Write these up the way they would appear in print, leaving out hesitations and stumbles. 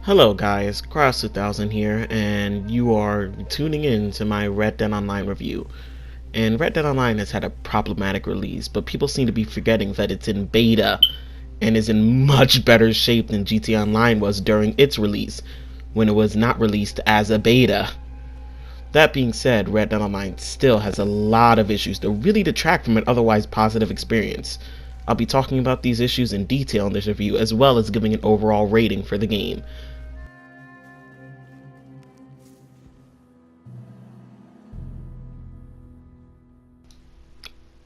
Hello guys, Cross2000 here, and you are tuning in to my Red Dead Online review. And Red Dead Online has had a problematic release, but people seem to be forgetting that it's in beta and is in much better shape than GTA Online was during its release, when it was not released as a beta. That being said, Red Dead Online still has a lot of issues that really detract from an otherwise positive experience. I'll be talking about these issues in detail in this review, as well as giving an overall rating for the game.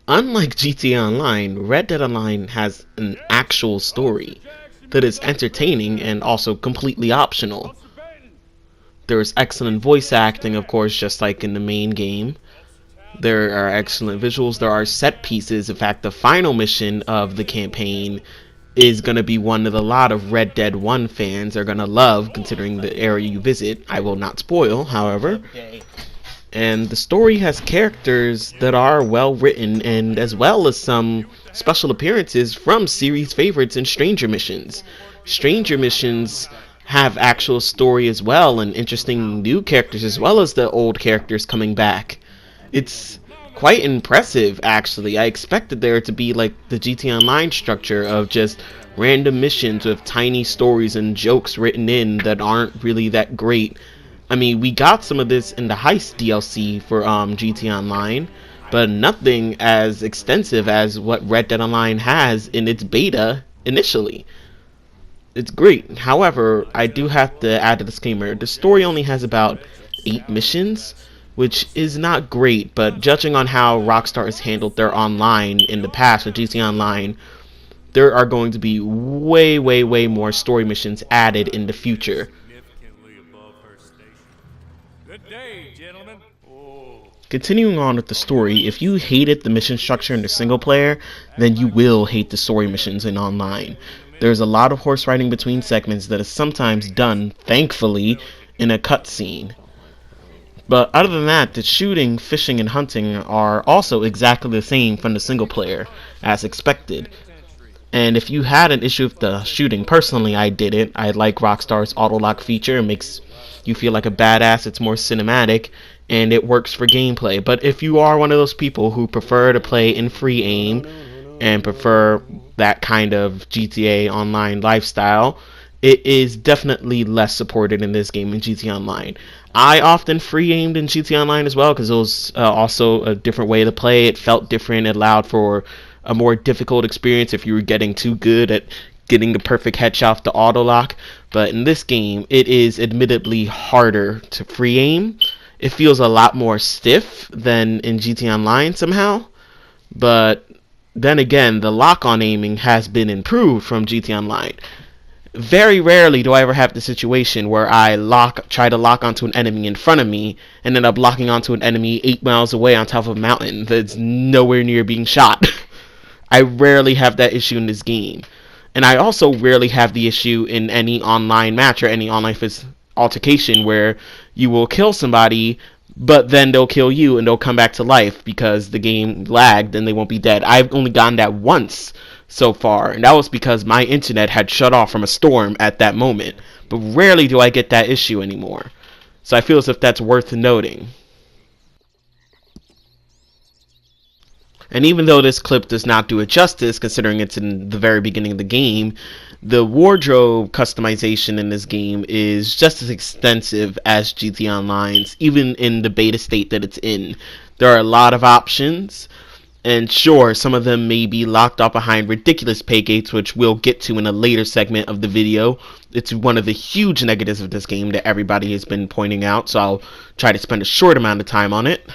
Unlike GTA Online, Red Dead Online has an actual story that is entertaining and also completely optional. There is excellent voice acting, of course, just like in the main game. There are excellent visuals, there are set pieces. In fact, the final mission of the campaign is going to be one that a lot of Red Dead 1 fans are going to love, considering the area you visit. I will not spoil, however. And the story has characters that are well written, and as well as some special appearances from series favorites and Stranger Missions. Stranger Missions have actual story as well, and interesting new characters as well as the old characters coming back. It's quite impressive, actually. I expected there to be like the GTA Online structure of just random missions with tiny stories and jokes written in that aren't really that great. I mean, we got some of this in the Heist DLC for GTA Online, but nothing as extensive as what Red Dead Online has in its beta initially. It's great. However, I do have to add a disclaimer. The story only has about 8 missions, which is not great, but judging on how Rockstar has handled their online in the past with GTA Online, there are going to be way more story missions added in the future. Good day, gentlemen. Continuing on with the story, if you hated the mission structure in the single player, then you will hate the story missions in online. There's a lot of horse riding between segments that is sometimes done, thankfully, in a cutscene. But other than that, the shooting, fishing, and hunting are also exactly the same from the single player, as expected. And if you had an issue with the shooting, personally I didn't. I like Rockstar's auto-lock feature. It makes you feel like a badass, it's more cinematic, and it works for gameplay. But if you are one of those people who prefer to play in free aim and prefer that kind of GTA Online lifestyle, it is definitely less supported in this game in GTA Online. I often free aimed in GTA Online as well because it was also a different way to play. It felt different. It allowed for a more difficult experience if you were getting too good at getting the perfect headshot off the auto lock. But in this game, it is admittedly harder to free aim. It feels a lot more stiff than in GTA Online somehow. But then again, the lock-on aiming has been improved from GTA Online. Very rarely do I ever have the situation where I try to lock onto an enemy in front of me and end up locking onto an enemy 8 miles away on top of a mountain that's nowhere near being shot. I rarely have that issue in this game. And I also rarely have the issue in any online match or any online altercation where you will kill somebody, but then they'll kill you and they'll come back to life because the game lagged and they won't be dead. I've only gotten that once so far, and that was because my internet had shut off from a storm at that moment. But rarely do I get that issue anymore. So I feel as if that's worth noting. And even though this clip does not do it justice, considering it's in the very beginning of the game, the wardrobe customization in this game is just as extensive as GTA Online's, even in the beta state that it's in. There are a lot of options, and sure, some of them may be locked up behind ridiculous pay gates, which we'll get to in a later segment of the video. It's one of the huge negatives of this game that everybody has been pointing out, so I'll try to spend a short amount of time on it.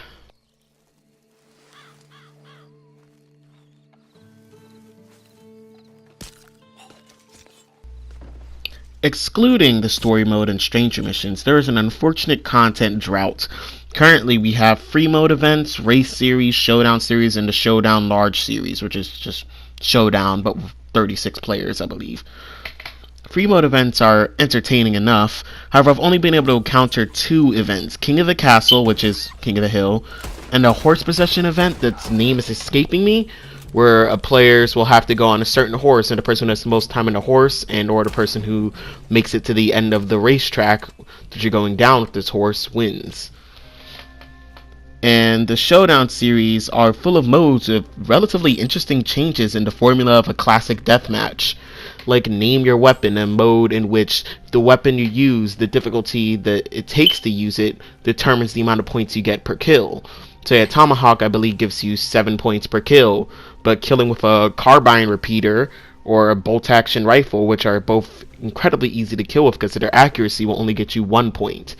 Excluding the story mode and stranger missions, there is an unfortunate content drought. Currently, we have free mode events, race series, showdown series, and the showdown large series, which is just showdown but with 36 players, I believe. Free mode events are entertaining enough. However, I've only been able to encounter 2 events: King of the Castle, which is King of the Hill, and a horse possession event that's name is escaping me, where players will have to go on a certain horse, and the person who has the most time on the horse, and or the person who makes it to the end of the racetrack that you're going down with this horse wins. And the Showdown series are full of modes with relatively interesting changes in the formula of a classic deathmatch. Like name your weapon, a mode in which the weapon you use, the difficulty that it takes to use it, determines the amount of points you get per kill. So a tomahawk, I believe, gives you 7 points per kill, but killing with a carbine repeater or a bolt action rifle, which are both incredibly easy to kill with because of their accuracy, will only get you 1 point.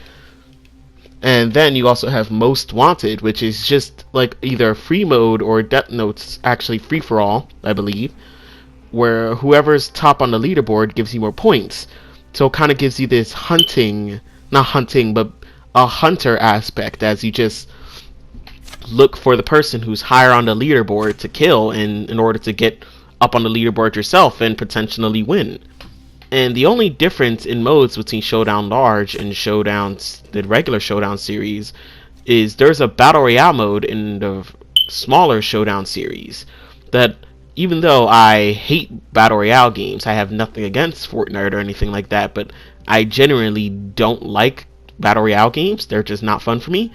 And then you also have Most Wanted, which is just like either a free mode or Death Note's actually free for all, I believe, where whoever's top on the leaderboard gives you more points. So it kind of gives you this hunting, not hunting, but a hunter aspect, as you just look for the person who's higher on the leaderboard to kill in order to get up on the leaderboard yourself and potentially win. And the only difference in modes between Showdown Large and the regular Showdown series is there's a Battle Royale mode in the smaller Showdown series that, even though I hate Battle Royale games, I have nothing against Fortnite or anything like that, but I genuinely don't like Battle Royale games. They're just not fun for me.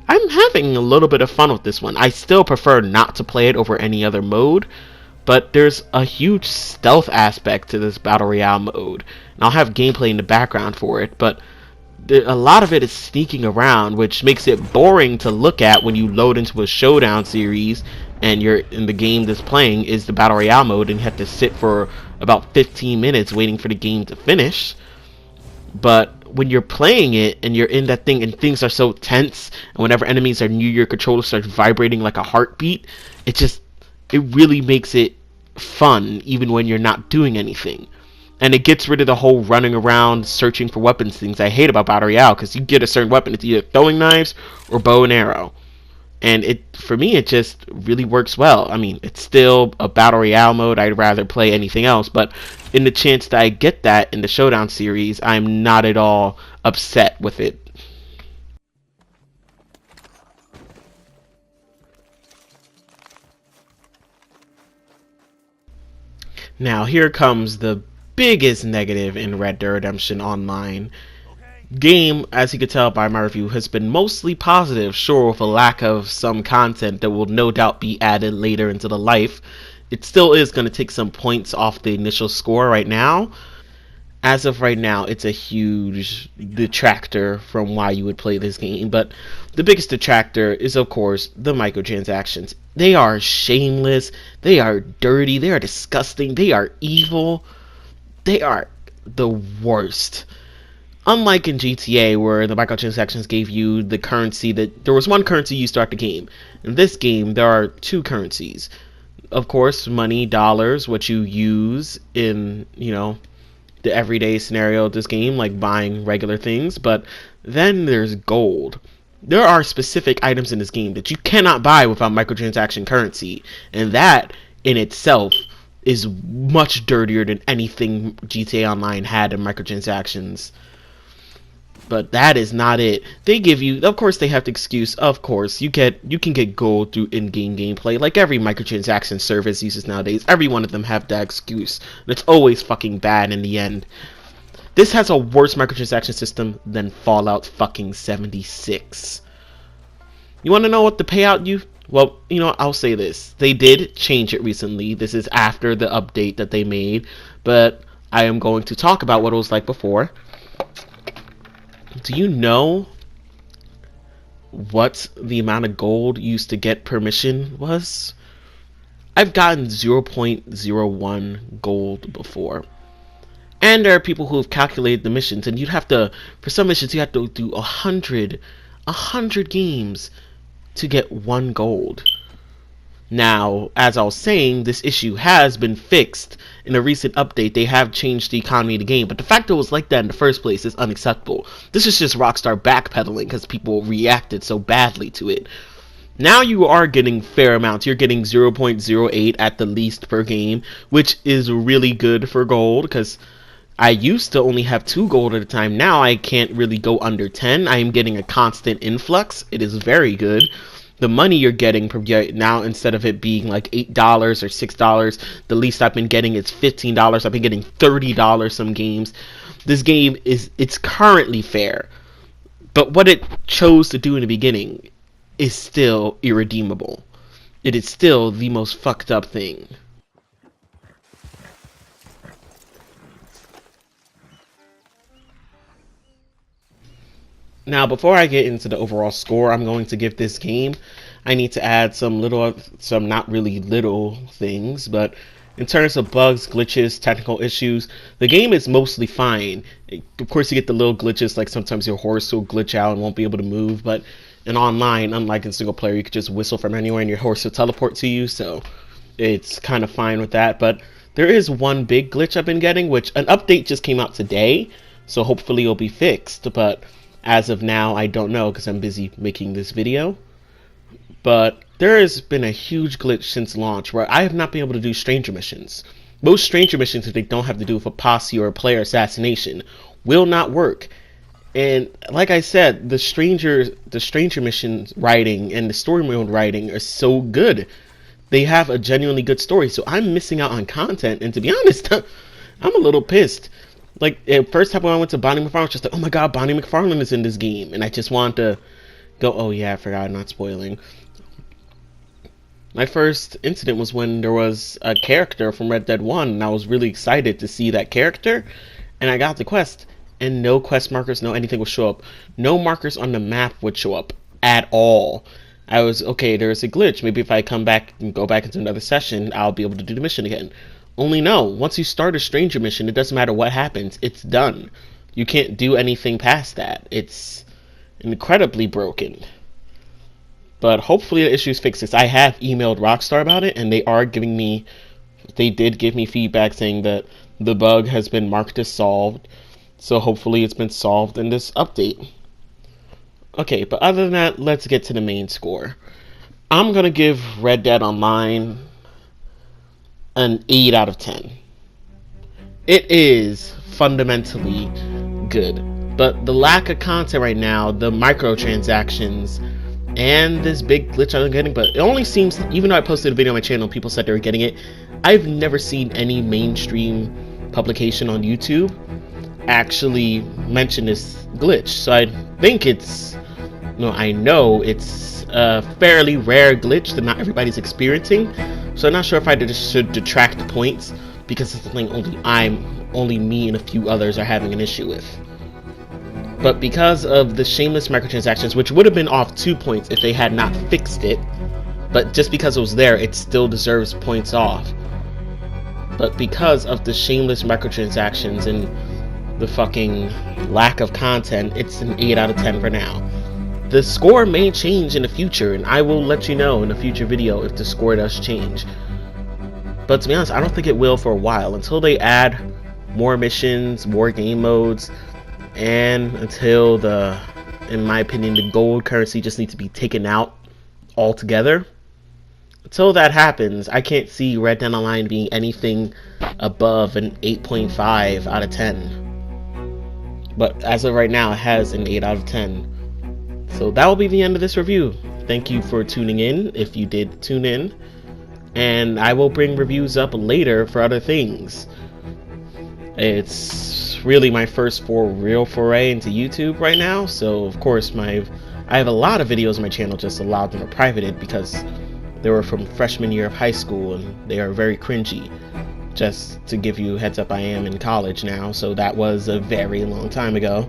I'm having a little bit of fun with this one. I still prefer not to play it over any other mode, but there's a huge stealth aspect to this Battle Royale mode. And I'll have gameplay in the background for it, but a lot of it is sneaking around, which makes it boring to look at when you load into a Showdown series and you're in the game that's playing is the Battle Royale mode and you have to sit for about 15 minutes waiting for the game to finish. But when you're playing it and you're in that thing and things are so tense, and whenever enemies are near, your controller starts vibrating like a heartbeat, it really makes it fun even when you're not doing anything. And it gets rid of the whole running around searching for weapons things I hate about Battle Royale, because you get a certain weapon, it's either throwing knives or bow and arrow. And for me, it just really works well. I mean, it's still a Battle Royale mode. I'd rather play anything else. But in the chance that I get that in the Showdown series, I'm not at all upset with it. Now, here comes the biggest negative in Red Dead Redemption Online. Game, as you can tell by my review, has been mostly positive, sure, with a lack of some content that will no doubt be added later into the life. It still is going to take some points off the initial score right now. As of right now, it's a huge detractor from why you would play this game, but the biggest detractor is, of course, the microtransactions. They are shameless, they are dirty, they are disgusting, they are evil, they are the worst. Unlike in GTA, where the microtransactions gave you the currency that there was one currency you start the game. In this game, there are two currencies. Of course, money, dollars, what you use in, the everyday scenario of this game, like buying regular things. But then there's gold. There are specific items in this game that you cannot buy without microtransaction currency. And that, in itself, is much dirtier than anything GTA Online had in microtransactions. But that is not it. They give you, of course, they have the excuse. Of course, you can get gold through in-game gameplay, like every microtransaction service uses nowadays. Every one of them have that excuse, and it's always fucking bad in the end. This has a worse microtransaction system than Fallout fucking 76. You want to know what the payout Well, I'll say this. They did change it recently. This is after the update that they made, but I am going to talk about what it was like before. Do you know what the amount of gold used to get per mission was? I've gotten 0.01 gold before. And there are people who have calculated the missions, and for some missions you have to do 100 games to get 1 gold. Now, as I was saying, this issue has been fixed. In a recent update, they have changed the economy of the game, but the fact that it was like that in the first place is unacceptable. This is just Rockstar backpedaling because people reacted so badly to it. Now you are getting fair amounts. You're getting 0.08 at the least per game, which is really good for gold, because I used to only have 2 gold at a time. Now I can't really go under 10. I am getting a constant influx. It is very good. the money you're getting per now, instead of it being like $8 or $6, the least I've been getting is $15. I've been getting $30 some games. This game it's currently fair, but what it chose to do in the beginning is still irredeemable. It is still the most fucked up thing. Now, before I get into the overall score I'm going to give this game, I need to add some not really little things, but in terms of bugs, glitches, technical issues, the game is mostly fine. Of course, you get the little glitches, like sometimes your horse will glitch out and won't be able to move, but in online, unlike in single player, you could just whistle from anywhere and your horse will teleport to you, so it's kind of fine with that. But there is one big glitch I've been getting, which an update just came out today, so hopefully it'll be fixed, but as of now, I don't know because I'm busy making this video. But there has been a huge glitch since launch where I have not been able to do stranger missions. Most stranger missions that they don't have to do with a posse or a player assassination will not work. And like I said, the stranger mission writing and the story mode writing are so good. They have a genuinely good story, so I'm missing out on content. And to be honest, I'm a little pissed. Like, the first time when I went to Bonnie McFarlane, I was just like, oh my god, Bonnie McFarlane is in this game. And I just wanted to go, oh yeah, I forgot, I'm not spoiling. My first incident was when there was a character from Red Dead 1, and I was really excited to see that character. And I got the quest, and no quest markers, no anything would show up. No markers on the map would show up at all. I was, okay, there's a glitch. Maybe if I come back and go back into another session, I'll be able to do the mission again. Only no, once you start a stranger mission, it doesn't matter what happens, it's done. You can't do anything past that. It's incredibly broken. But hopefully the issue is fixed. I have emailed Rockstar about it, and they did give me feedback saying that the bug has been marked as solved. So hopefully it's been solved in this update. Okay, but other than that, let's get to the main score. I'm going to give Red Dead Online an 8 out of 10. It is fundamentally good, but the lack of content right now, the microtransactions, and this big glitch I'm getting, but it only seems, even though I posted a video on my channel, people said they were getting it, I've never seen any mainstream publication on YouTube actually mention this glitch, so I think I know it's a fairly rare glitch that not everybody's experiencing. So I'm not sure if I should detract points because it's something only me and a few others are having an issue with. But because of the shameless microtransactions, which would have been off 2 points if they had not fixed it, but just because it was there, it still deserves points off. But because of the shameless microtransactions and the fucking lack of content, it's an 8 out of 10 for now. The score may change in the future, and I will let you know in a future video if the score does change. But to be honest, I don't think it will for a while, until they add more missions, more game modes, and until in my opinion, the gold currency just needs to be taken out altogether. Until that happens, I can't see Red Dead Online being anything above an 8.5 out of 10. But as of right now, it has an 8 out of 10. So that will be the end of this review. Thank you for tuning in, if you did tune in. And I will bring reviews up later for other things. It's really my first real foray into YouTube right now. So of course I have a lot of videos on my channel, just a lot of them are privated because they were from freshman year of high school and they are very cringy. Just to give you a heads up, I am in college now, so that was a very long time ago.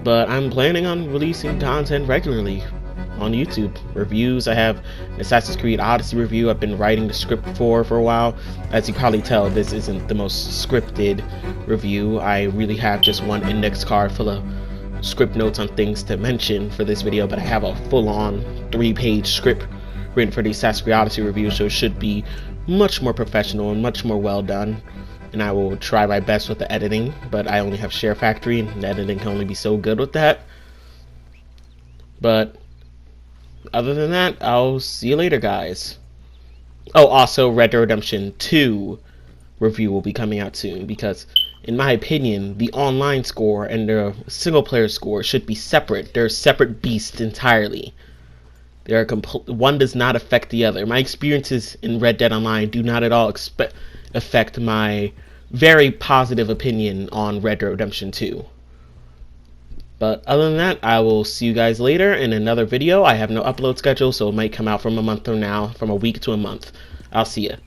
But I'm planning on releasing content regularly on YouTube. Reviews, I have an Assassin's Creed Odyssey review I've been writing the script for a while. As you probably tell, this isn't the most scripted review. I really have just one index card full of script notes on things to mention for this video, but I have a full-on 3-page script written for the Assassin's Creed Odyssey review, so it should be much more professional and much more well done. And I will try my best with the editing, but I only have SHAREfactory, and the editing can only be so good with that. But other than that, I'll see you later, guys. Oh, also, Red Dead Redemption 2 review will be coming out soon, because in my opinion, the online score and the single player score should be separate. They're separate beasts entirely. One does not affect the other. My experiences in Red Dead Online do not at all affect my very positive opinion on Red Dead Redemption 2. But other than that, I will see you guys later in another video. I have no upload schedule, so it might come out from a month from now, from a week to a month. I'll see ya.